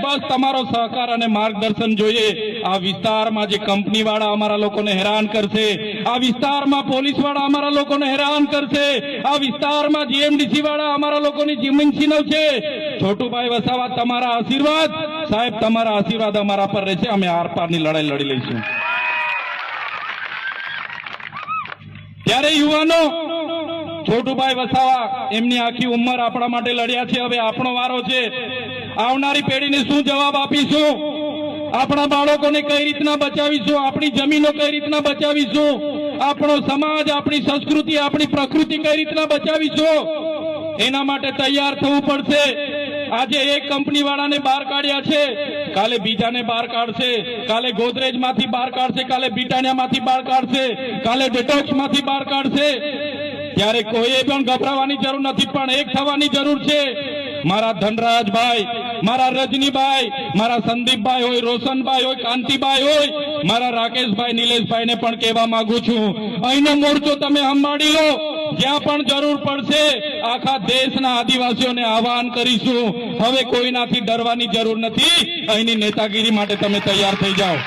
બસ તમારો સહકાર અને માર્ગદર્શન જોઈએ। આ વિસ્તારમાં જે કંપની વાળા અમારા લોકોને હેરાન કરશે, આ વિસ્તારમાં પોલીસ વાળા અમારા લોકોને હેરાન કરશે, આ વિસ્તારમાં જીએમડીસી વાળા અમારા લોકોની જમીન છીનવશે। છોટુભાઈ વસાવા, તમારા આશીર્વાદ સાહેબ, તમારા આશીર્વાદ અમારા પર રહેશે। અમે આર પારની લડાઈ લડી લઈશું। ત્યારે યુવાનો, છોટુભાઈ વસાવા એમની આખી ઉંમર આપણા માટે લડ્યા છે। હવે આપણો વારો છે। આવનારી પેઢીને શું જવાબ આપીશું? આપણા બાળકોને કઈ રીતના બચાવીશું? આપણી જમીનો કઈ રીતના બચાવીશું? આપણો સમાજ, આપણી સંસ્કૃતિ, આપણી પ્રકૃતિ કઈ રીતના બચાવીશું? એના માટે તૈયાર થવું પડશે। આજે એક કંપની વાળાને બહાર કાઢ્યા છે, કાલે બીજાને બહાર કાઢશે, કાલે ગોદરેજ માંથી બહાર કાઢશે, કાલે બ્રિટાનિયામાંથી બહાર કાઢશે, કાલે ડેટોક્સ માંથી બહાર કાઢશે। ત્યારે કોઈએ પણ ગભરાવાની જરૂર નથી, પણ એક થવાની જરૂર છે। મારા ધનરાજભાઈ, મારા રજનીભાઈ, મારા સંદીપભાઈ હોય, રોશનભાઈ હોય, કાંતિભાઈ હોય, મારા રાકેશભાઈ, નિલેશભાઈને પણ કહેવા માંગુ છું, અહીંનો મોરચો તમે સંભાળી લો। જ્યાં પણ જરૂર પડશે આખા દેશના આદિવાસીઓને આહવાન કરીશું। હવે કોઈનાથી ડરવાની જરૂર નથી। અહીંની નેતાગીરી માટે તમે તૈયાર થઈ જાઓ।